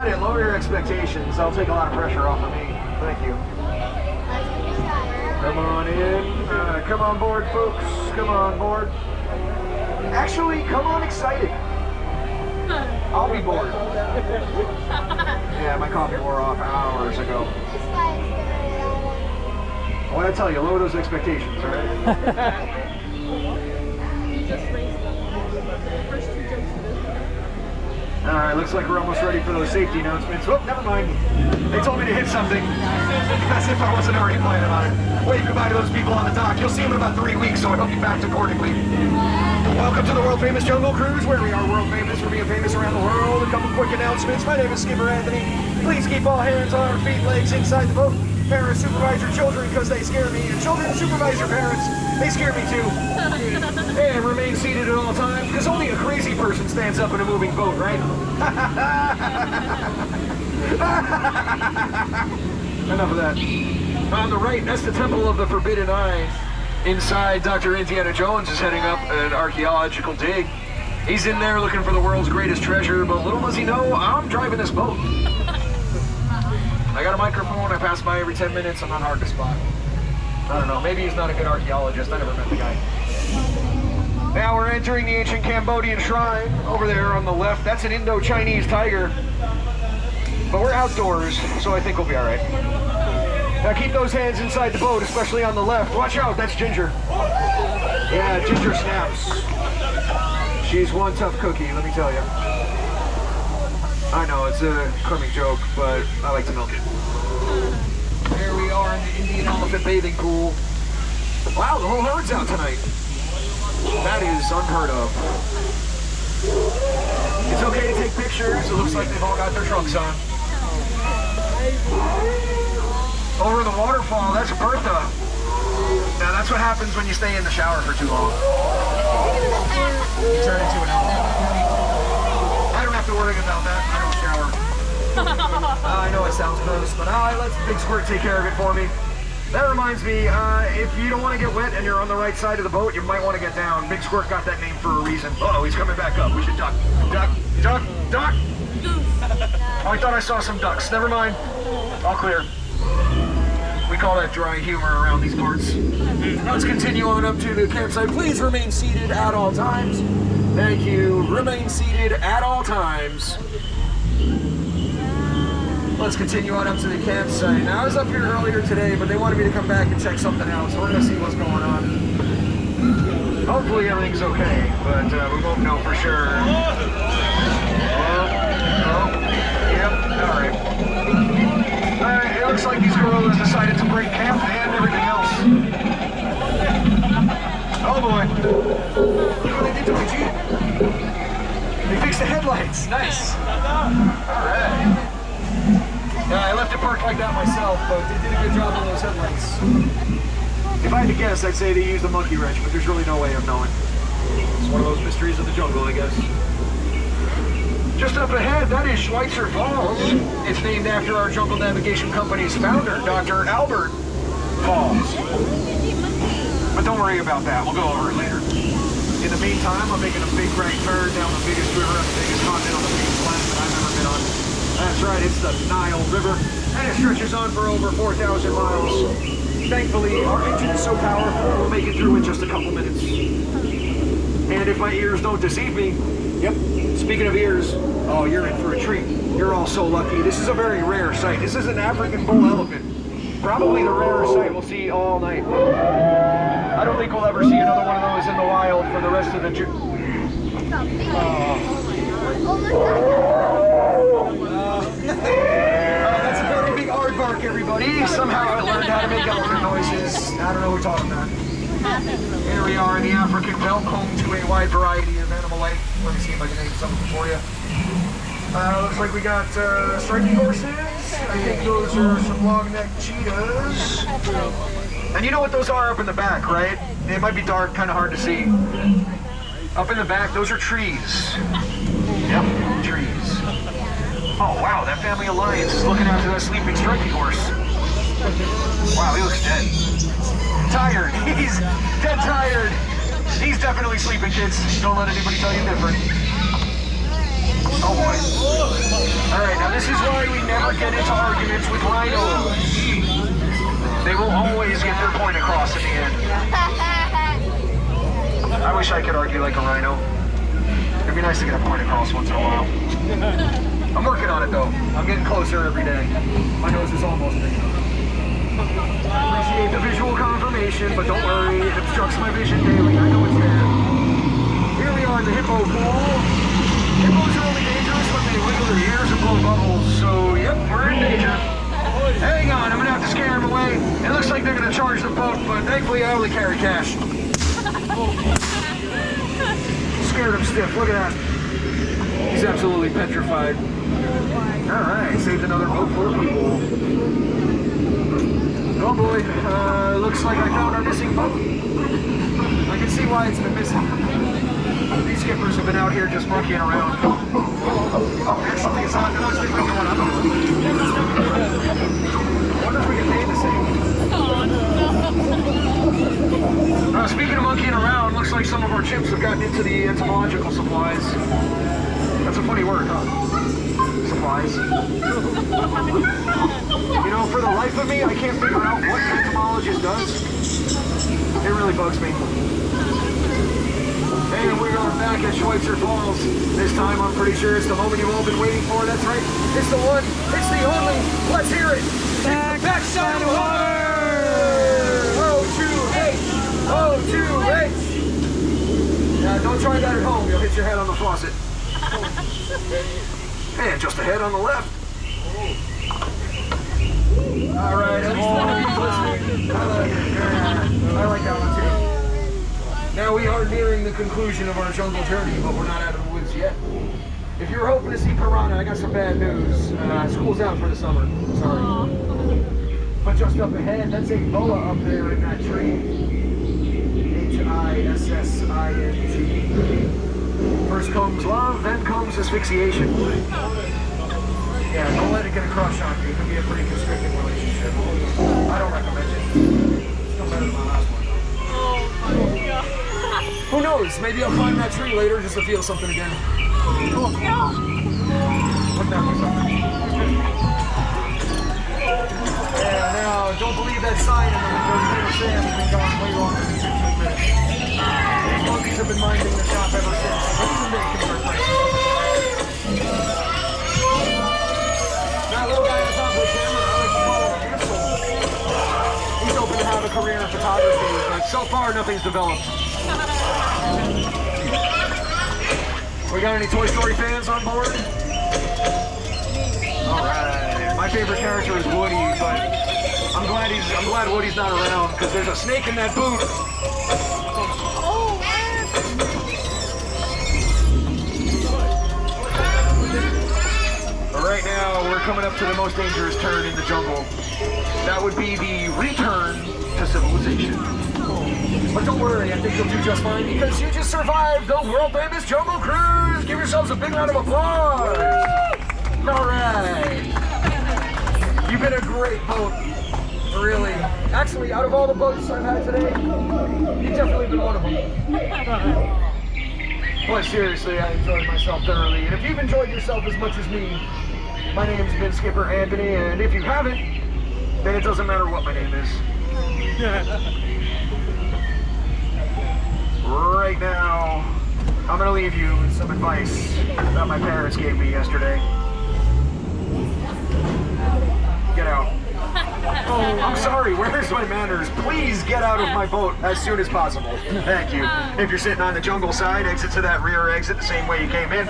Lower your expectations. I'll take a lot of pressure off of me. Thank you. Come on in. Come on board, folks. Come on board. Actually, come on excited. I'll be bored. Yeah, my coffee wore off hours ago. What I tell you, lower those expectations, all right? All right, looks like we're almost ready for those safety announcements. Oh, never mind. They told me to hit something. As if I wasn't already planning on it. Wave goodbye to those people on the dock. You'll see them in about 3 weeks, so I hope you backed accordingly. Welcome to the world famous Jungle Cruise, where we are world famous for being famous around the world. A couple quick announcements. My name is Skipper Anthony. Please keep all hands, arms, feet, legs inside the boat. Parents supervise your children because they scare me, and children supervise your parents. They scare me too. And remain seated at all times, because only a crazy person stands up in a moving boat, right? Enough of that. On the right, that's the Temple of the Forbidden Eye. Inside, Dr. Indiana Jones is heading up an archaeological dig. He's in there looking for the world's greatest treasure, but little does he know, I'm driving this boat. I got a microphone, I pass by every 10 minutes, I'm not hard to spot. I don't know, maybe he's not a good archaeologist, I never met the guy. Now we're entering the ancient Cambodian Shrine, over there on the left. That's an Indo-Chinese tiger. But we're outdoors, so I think we'll be all right. Now keep those hands inside the boat, especially on the left. Watch out, that's Ginger. Yeah, Ginger snaps. She's one tough cookie, let me tell you. I know, it's a crummy joke, but I like to milk it. Here we are in the Indian elephant bathing pool. Wow, the whole herd's out tonight. That is unheard of. It's okay to take pictures. It looks like they've all got their trunks on. Over the waterfall, that's Bertha. Now that's what happens when you stay in the shower for too long. You turn into an elephant. I don't have to worry about that. I don't shower. I know it sounds gross, but I let Big Squirt take care of it for me. That reminds me, if you don't want to get wet and you're on the right side of the boat, you might want to get down. Big Squirt got that name for a reason. Uh-oh, he's coming back up. We should duck. Duck, duck, duck! Oh, I thought I saw some ducks. Never mind. All clear. We call that dry humor around these parts. Let's continue on up to the campsite. Please remain seated at all times. Thank you. Remain seated at all times. Let's continue on up to the campsite. Now, I was up here earlier today, but they wanted me to come back and check something out, so we're going to see what's going on. Hopefully everything's okay, but we won't know for sure. Yep, all right. It looks like these gorillas decided to break camp and everything else. Oh boy. Look what they did to my Jeep. They fixed the headlights. Nice. All right. Yeah, I left it parked like that myself, but they did a good job on those headlights. If I had to guess, I'd say they used a monkey wrench, but there's really no way of knowing. It's one of those mysteries of the jungle, I guess. Just up ahead, that is Schweitzer Falls. It's named after our jungle navigation company's founder, Dr. Albert Falls. But don't worry about that, we'll go over it later. In the meantime, I'm making a big right turn down the biggest river on the biggest continent on the biggest planet that I've ever been on. That's right, it's the Nile River, and it stretches on for over 4,000 miles. Thankfully, our engine is so powerful, we'll make it through in just a couple minutes. And if my ears don't deceive me, yep, speaking of ears, oh, you're in for a treat. You're all so lucky. This is a very rare sight. This is an African bull elephant. Probably the rarest sight we'll see all night. I don't think we'll ever see another one of those in the wild for the rest of the that's a very big aardvark, everybody. Somehow I learned how to make elephant noises. I don't know who taught him that. Here we are in the African belt, home to a wide variety of animal life. Let me see if I can name something for you. Looks like we got striking horses. I think those are some long-necked cheetahs. And you know what those are up in the back, right? It might be dark, kind of hard to see. Up in the back, those are trees. Yep, trees. Oh wow, that family alliance is looking after that sleeping striking horse. Wow, he looks dead. Tired. He's dead tired. He's definitely sleeping, kids. Don't let anybody tell you different. Oh boy. Alright, now this is why we never get into arguments with rhinos. They will always get their point across in the end. I wish I could argue like a rhino. It'd be nice to get a point across once in a while. I'm working on it though. I'm getting closer every day. My nose is almost big enough. I appreciate the visual confirmation, but don't worry, it obstructs my vision daily. I know it's there. Here we are in the hippo pool. Hippos are only dangerous when they wiggle their ears and blow bubbles, so yep, we're in danger. Hang on, I'm gonna have to scare him away. It looks like they're gonna charge the boat, but thankfully I only carry cash. Scared him stiff, look at that. He's absolutely petrified. Alright, saved another boat full of people. Oh boy, looks like I found our missing boat. I can see why it's been missing. These skippers have been out here just monkeying around. Oh, there's something inside. There's something going on. I wonder if we can name this thing. Speaking of monkeying around, looks like some of our chimps have gotten into the entomological supplies. That's a funny word, huh? Supplies. You know, for the life of me, I can't figure out what an entomologist does. It really bugs me. And we are back at Schweitzer Falls. This time I'm pretty sure it's the moment you've all been waiting for. That's right. It's the one. It's the only. Let's hear it. Backside of water. O2H. O2H. Yeah, don't try that at home. You'll hit your head on the faucet. And just ahead on the left. All right, at least one of you listening. I like that one too. Now we are nearing the conclusion of our jungle journey, but we're not out of the woods yet. If you're hoping to see piranha, I got some bad news. School's out for the summer. Sorry. But just up ahead, that's a boa up there in that tree. Hissing. First comes love, then comes asphyxiation. Yeah, don't let it get a crush on you. It can be a pretty constricting relationship. I don't recommend it. It's no better than my last one, though. Oh my god. Who knows? Maybe I'll climb that tree later just to feel something again. Cool. No. What that was up. Yeah, now, don't believe that sign in the window. Little Sam has been gone way longer than 15 minutes. These monkeys have been minding the shop ever since. Even they can start pricing. That little guy on top of the camera, I like to call him Hansel. He's hoping to have a career in photography, but so far nothing's developed. We got any Toy Story fans on board? Alright. My favorite character is Woody, but I'm glad Woody's not around because there's a snake in that boot. But right now, we're coming up to the most dangerous turn in the jungle. That would be the return to civilization. But don't worry, I think you'll do just fine because you just survived the world-famous Jungle Cruise! Give yourselves a big round of applause! Alright! You've been a great boat, really. Actually, out of all the boats I've had today, you've definitely been one of them. But seriously, I enjoyed myself thoroughly, and if you've enjoyed yourself as much as me, my name's been Skipper Anthony, and if you haven't, then it doesn't matter what my name is. Right now, I'm gonna leave you with some advice that my parents gave me yesterday. Get out. Oh, I'm sorry, where's my manners? Please get out of my boat as soon as possible. Thank you. If you're sitting on the jungle side, exit to that rear exit the same way you came in.